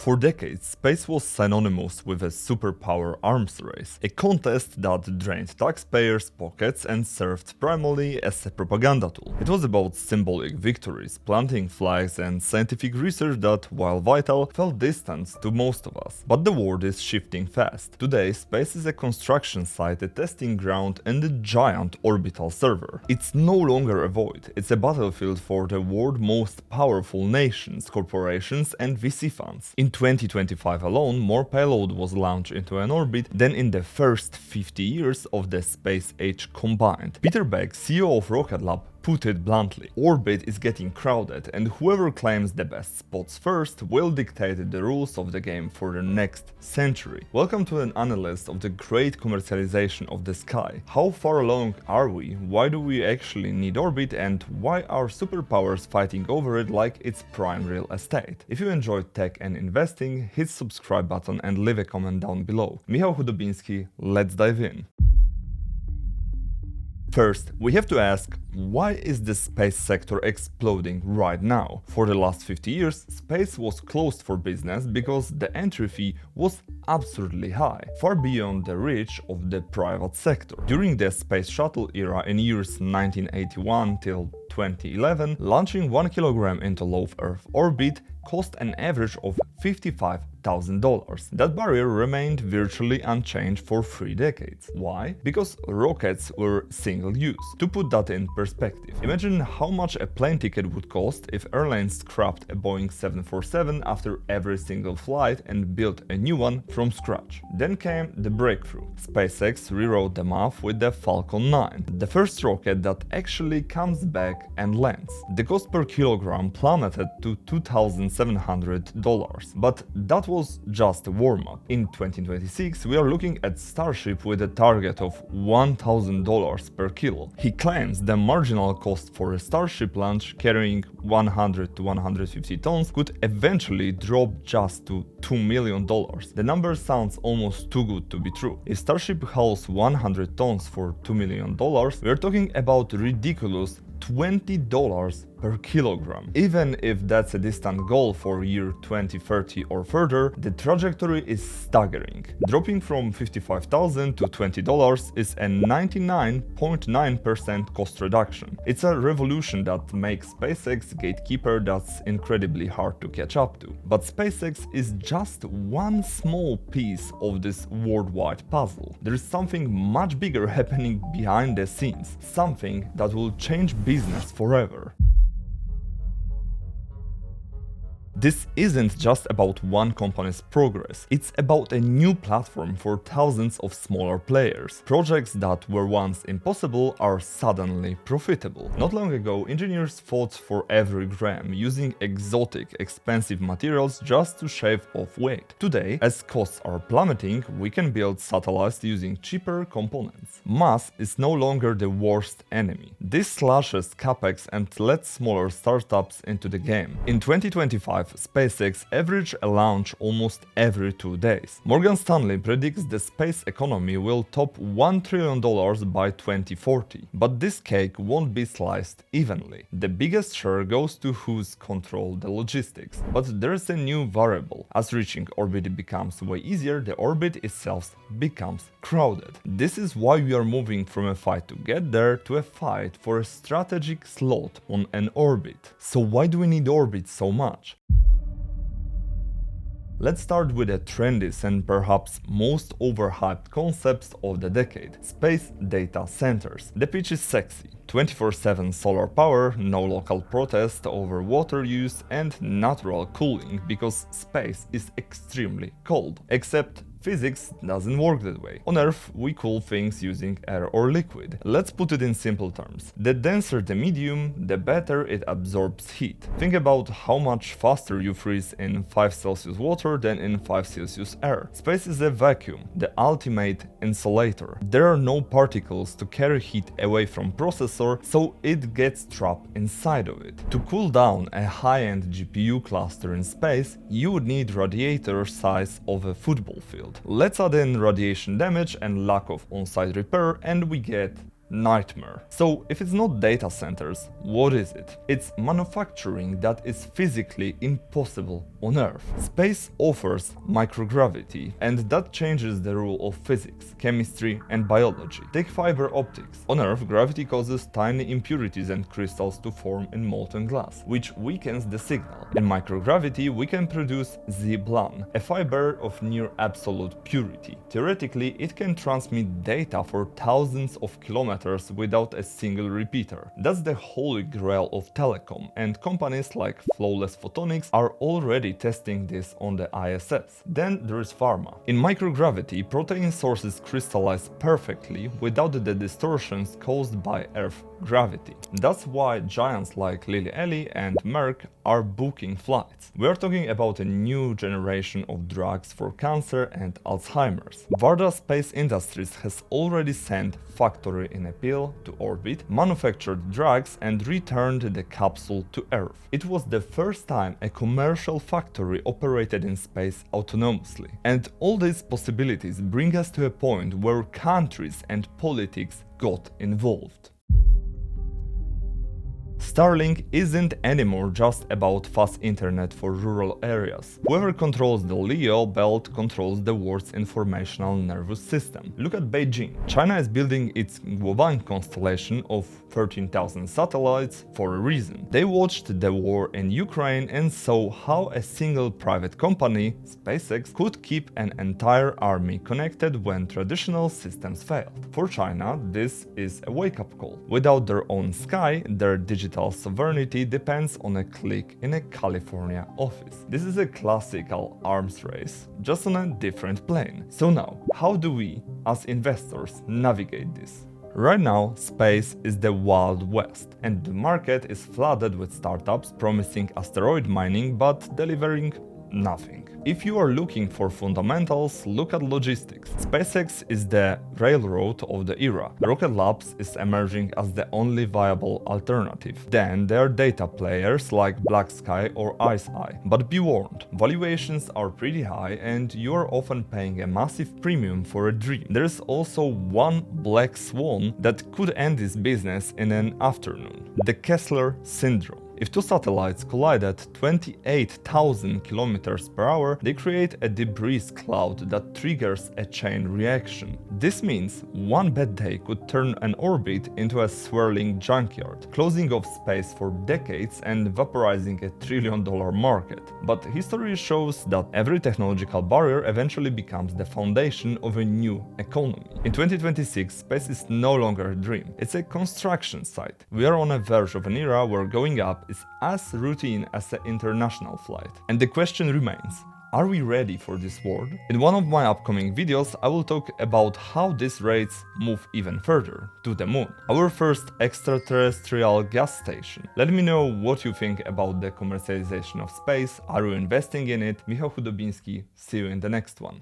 For decades, space was synonymous with a superpower arms race, a contest that drained taxpayers' pockets and served primarily as a propaganda tool. It was about symbolic victories, planting flags, and scientific research that, while vital, felt distant to most of us. But the world is shifting fast. Today, space is a construction site, a testing ground, and a giant orbital server. It's no longer a void, it's a battlefield for the world's most powerful nations, corporations, and VC funds. In 2025 alone, more payload was launched into an orbit than in the first 50 years of the space age combined. Peter Beck, CEO of Rocket Lab, put it bluntly: orbit is getting crowded, and whoever claims the best spots first will dictate the rules of the game for the next century. Welcome to an analysis of the great commercialization of the sky. How far along are we? Why do we actually need orbit? And why are superpowers fighting over it like it's prime real estate? If you enjoyed tech and investing, hit subscribe button and leave a comment down below. Michał Hudobinski, let's dive in. First, we have to ask, why is the space sector exploding right now? For the last 50 years, space was closed for business because the entry fee was absurdly high, far beyond the reach of the private sector. During the space shuttle era in years 1981 till 2011, launching 1 kilogram into low Earth orbit cost an average of $55,000. That barrier remained virtually unchanged for 3 decades. Why? Because rockets were single-use. To put that in perspective, imagine how much a plane ticket would cost if airlines scrapped a Boeing 747 after every single flight and built a new one from scratch. Then came the breakthrough. SpaceX rewrote the math with the Falcon 9, the first rocket that actually comes back and lands. The cost per kilogram plummeted to $2,700. But that was just a warm-up. In 2026, we are looking at Starship with a target of $1,000 per kilo. He claims the marginal cost for a Starship launch carrying 100 to 150 tons could eventually drop just to $2 million. The number sounds almost too good to be true. If Starship hauls 100 tons for $2 million, we are talking about ridiculous $20 per kilogram. Even if that's a distant goal for year 2030 or further, the trajectory is staggering. Dropping from $55,000 to $20 is a 99.9% cost reduction. It's a revolution that makes SpaceX gatekeeper that's incredibly hard to catch up to. But SpaceX is just one small piece of this worldwide puzzle. There is something much bigger happening behind the scenes, something that will change business forever. This isn't just about one company's progress, it's about a new platform for thousands of smaller players. Projects that were once impossible are suddenly profitable. Not long ago, engineers fought for every gram, using exotic, expensive materials just to shave off weight. Today, as costs are plummeting, we can build satellites using cheaper components. Mass is no longer the worst enemy. This slashes capex and lets smaller startups into the game. In 2025, SpaceX averaged a launch almost every 2 days. Morgan Stanley predicts the space economy will top $1 trillion by 2040. But this cake won't be sliced evenly. The biggest share goes to who's control the logistics. But there's a new variable. As reaching orbit becomes way easier, the orbit itself becomes crowded. This is why we are moving from a fight to get there to a fight for a strategic slot on an orbit. So why do we need orbit so much? Let's start with the trendiest and perhaps most overhyped concepts of the decade: space data centers. The pitch is sexy. 24/7 solar power, no local protest over water use, and natural cooling because space is extremely cold. Except physics doesn't work that way. On Earth, we cool things using air or liquid. Let's put it in simple terms. The denser the medium, the better it absorbs heat. Think about how much faster you freeze in 5 Celsius water than in 5 Celsius air. Space is a vacuum, the ultimate insulator. There are no particles to carry heat away from processor, so it gets trapped inside of it. To cool down a high-end GPU cluster in space, you would need radiator size of a football field. Let's add in radiation damage and lack of on-site repair and we get nightmare. So if it's not data centers, what is it? It's manufacturing that is physically impossible on Earth. Space offers microgravity, and that changes the rule of physics, chemistry and biology. Take fiber optics. On Earth, gravity causes tiny impurities and crystals to form in molten glass, which weakens the signal. In microgravity, we can produce Z-Plan, a fiber of near absolute purity. Theoretically, it can transmit data for thousands of kilometers without a single repeater. That's the holy grail of telecom, and companies like Flawless Photonics are already testing this on the ISS. Then there is pharma. In microgravity, protein sources crystallize perfectly without the distortions caused by Earth gravity. That's why giants like Eli Lilly and Merck are booking flights. We are talking about a new generation of drugs for cancer and Alzheimer's. Varda Space Industries has already sent factory in a pill to orbit, manufactured drugs and returned the capsule to Earth. It was the first time a commercial factory operated in space autonomously. And all these possibilities bring us to a point where countries and politics got involved. Starlink isn't anymore just about fast internet for rural areas. Whoever controls the LEO belt controls the world's informational nervous system. Look at Beijing. China is building its Guowang constellation of 13,000 satellites for a reason. They watched the war in Ukraine and saw how a single private company, SpaceX, could keep an entire army connected when traditional systems failed. For China, this is a wake-up call. Without their own sky, their digital sovereignty depends on a click in a California office. This is a classical arms race, just on a different plane. So now, how do we, as investors, navigate this? Right now, space is the Wild West, and the market is flooded with startups promising asteroid mining but delivering nothing. If you are looking for fundamentals, look at logistics. SpaceX is the railroad of the era. Rocket Labs is emerging as the only viable alternative. Then there are data players like Black Sky or IceEye. But be warned, valuations are pretty high and you are often paying a massive premium for a dream. There is also one black swan that could end this business in an afternoon: the Kessler Syndrome. If two satellites collide at 28,000 km per hour, they create a debris cloud that triggers a chain reaction. This means one bad day could turn an orbit into a swirling junkyard, closing off space for decades and vaporizing a trillion-dollar market. But history shows that every technological barrier eventually becomes the foundation of a new economy. In 2026, space is no longer a dream, it's a construction site. We are on a verge of an era where going up is as routine as an international flight. And the question remains, are we ready for this world? In one of my upcoming videos, I will talk about how these rates move even further, to the moon, our first extraterrestrial gas station. Let me know what you think about the commercialization of space. Are you investing in it? Michał Chudobinski, see you in the next one.